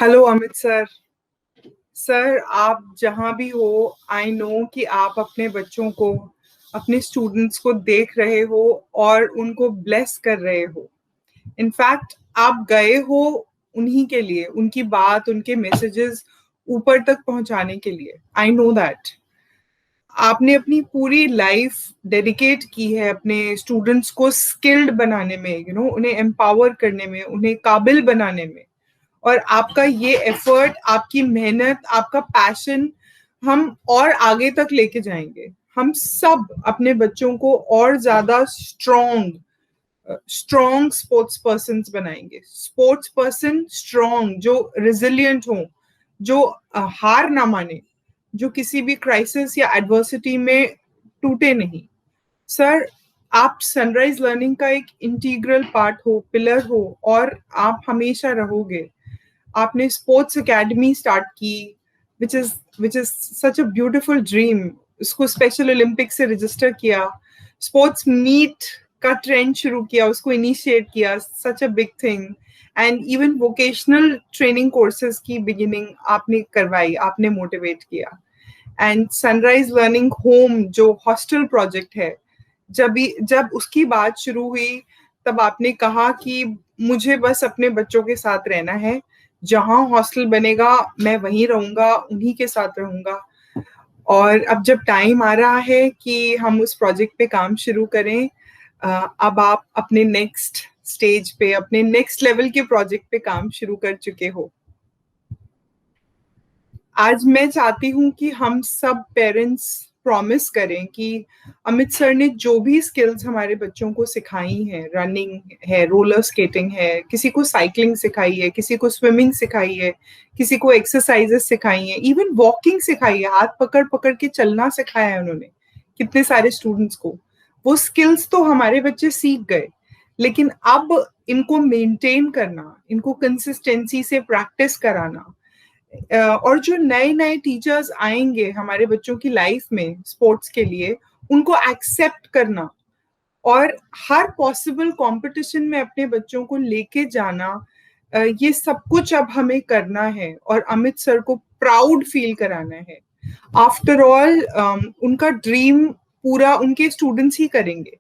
Hello Amit sir. Sir आप जहां भी हो, आई नो कि आप अपने बच्चों को, अपने स्टूडेंट्स को देख रहे हो और उनको ब्लेस कर रहे हो। इनफैक्ट आप गए हो उन्हीं के लिए, उनकी बात, उनके मैसेजेस ऊपर तक पहुंचाने के लिए। आई नो दैट आपने अपनी पूरी लाइफ डेडिकेट की है अपने स्टूडेंट्स को स्किल्ड बनाने में, उन्हें एम्पावर करने में, उन्हें काबिल बनाने में। और आपका ये एफर्ट, आपकी मेहनत, आपका पैशन हम और आगे तक लेके जाएंगे। हम सब अपने बच्चों को और ज्यादा स्ट्रॉन्ग स्ट्रॉन्ग स्पोर्ट्स पर्सन बनाएंगे। स्पोर्ट्स पर्सन स्ट्रॉन्ग, जो रिजिलियंट हो, जो हार ना माने, जो किसी भी क्राइसिस या एडवर्सिटी में टूटे नहीं। सर आप सनराइज लर्निंग का एक इंटीग्रल पार्ट हो, पिलर हो, और आप हमेशा रहोगे। आपने स्पोर्ट्स एकेडमी स्टार्ट की, which is such a beautiful dream. उसको स्पेशल ओलंपिक से रजिस्टर किया, स्पोर्ट्स मीट का ट्रेंड शुरू किया, उसको इनिशिएट किया, such a big thing. And even vocational training courses की बिगिनिंग आपने करवाई, आपने मोटिवेट किया। एंड सनराइज लर्निंग होम जो हॉस्टल प्रोजेक्ट है, जब उसकी बात शुरू हुई, तब आपने कहा कि मुझे बस अपने बच्चों के साथ रहना है, जहां हॉस्टल बनेगा मैं वहीं रहूंगा, उन्हीं के साथ रहूंगा। और अब जब टाइम आ रहा है कि हम उस प्रोजेक्ट पे काम शुरू करें, अब आप अपने नेक्स्ट स्टेज पे, अपने नेक्स्ट लेवल के प्रोजेक्ट पे काम शुरू कर चुके हो। आज मैं चाहती हूँ कि हम सब पेरेंट्स प्रॉमिस करें कि अमित सर ने जो भी स्किल्स हमारे बच्चों को सिखाई हैं, रनिंग है, रोलर स्केटिंग है, किसी को साइकिलिंग सिखाई है, किसी को स्विमिंग सिखाई है, किसी को एक्सरसाइजेस सिखाई हैं, इवन वॉकिंग सिखाई है, हाथ पकड़ पकड़ के चलना सिखाया है उन्होंने कितने सारे स्टूडेंट्स को। वो स्किल्स तो हमारे बच्चे सीख गए, लेकिन अब इनको मेंटेन करना, इनको कंसिस्टेंसी से प्रैक्टिस कराना, और जो नए नए टीचर्स आएंगे हमारे बच्चों की लाइफ में स्पोर्ट्स के लिए, उनको एक्सेप्ट करना और हर पॉसिबल कंपटीशन में अपने बच्चों को लेके जाना, ये सब कुछ अब हमें करना है और अमित सर को प्राउड फील कराना है। आफ्टर ऑल उनका ड्रीम पूरा उनके स्टूडेंट्स ही करेंगे।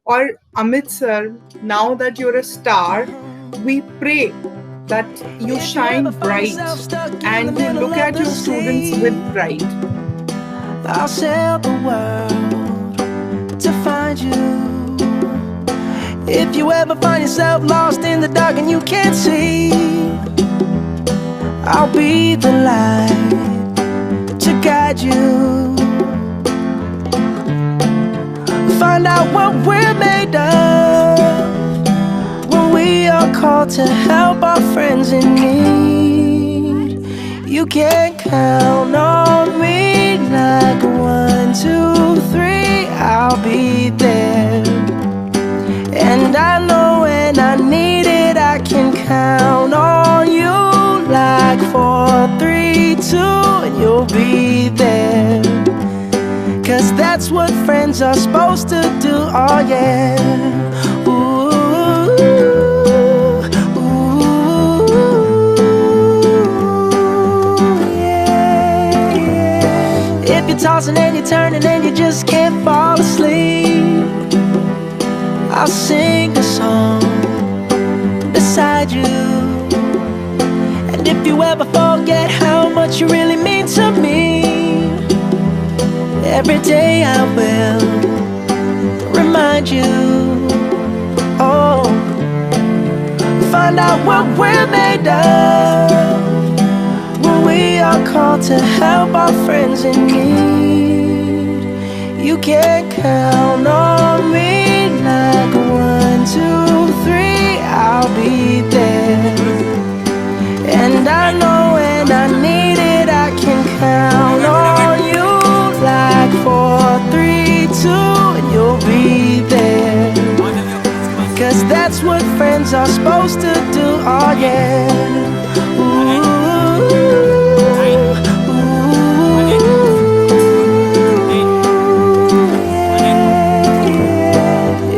और Amit sir, now that you're a star, we pray that you shine bright and you look at your students with pride. I'll sail the world to find you. If you ever find yourself lost in the dark and you can't see, I'll be the light to guide you. Find out what we're made of when we are called to help our friends in need. You can count on me like 1, 2, 3, I'll be there. And I know when I need it, I can count on you like 4, 3, 2, and you'll be there. 'Cause that's what friends are supposed to do, oh yeah. Ooh, ooh, yeah, yeah. If you're tossing and you're turning and you just can't fall asleep, I'll sing a song beside you. And if you ever forget how much you really mean to me, every day I will remind you. Oh, find out what we're made of when we are called to help our friends in need. You can count on me like 1, 2, 3, I'll be there. And I know when I need it, I can count on you like 4, 3, 2, and you'll be there. 'Cause that's what friends are supposed to do, oh yeah. Ooh,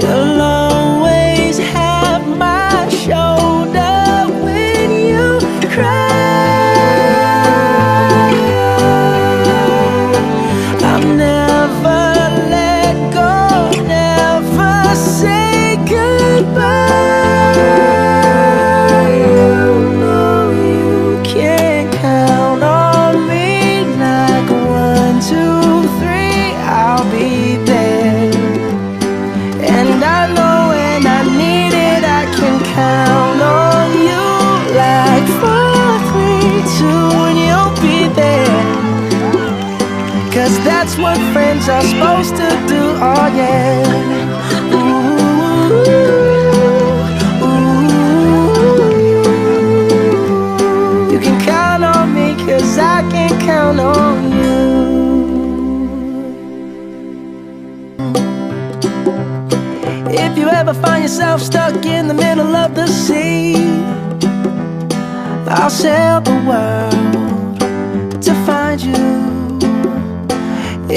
you'll always have my shoulder when you cry. friends are supposed to do, oh yeah. Ooh, ooh. You can count on me, 'cause I can count on you. If you ever find yourself stuck in the middle of the sea, I'll sail the world to find you.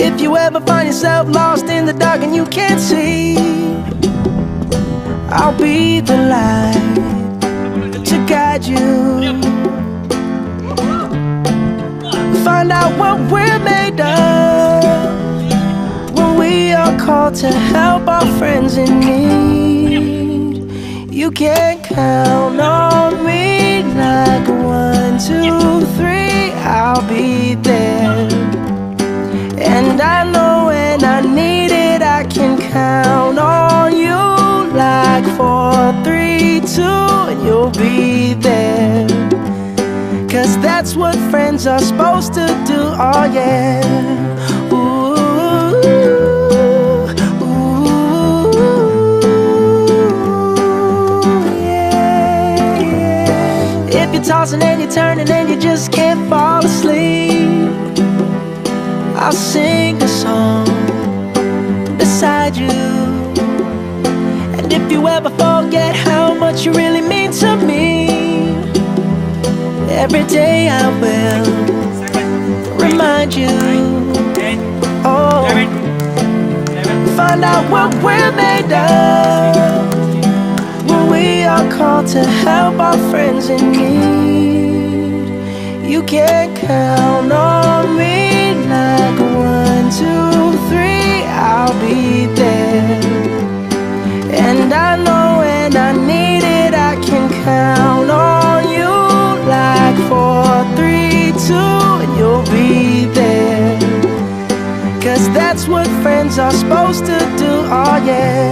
If you ever find yourself lost in the dark and you can't see, I'll be the light to guide you. Find out what we're made of when we are called to help our friends in need. You can count on me like 1, 2, 3, I'll be there. And I know when I need it, I can count on you like 4, 3, 2, and you'll be there. 'Cause that's what friends are supposed to do, oh yeah. Ooh, ooh, yeah, yeah. If you're tossing and you're turning and you just can't fall asleep, I'll sing a song beside you. And if you ever forget how much you really mean to me, every day I will remind you. Oh, find out what we're made of when we are called to help our friends in need. You can count on me like 1, 2, 3, I'll be there. And I know when I need it, I can count on you like 4, 3, 2, and you'll be there. 'Cause that's what friends are supposed to do, oh yeah.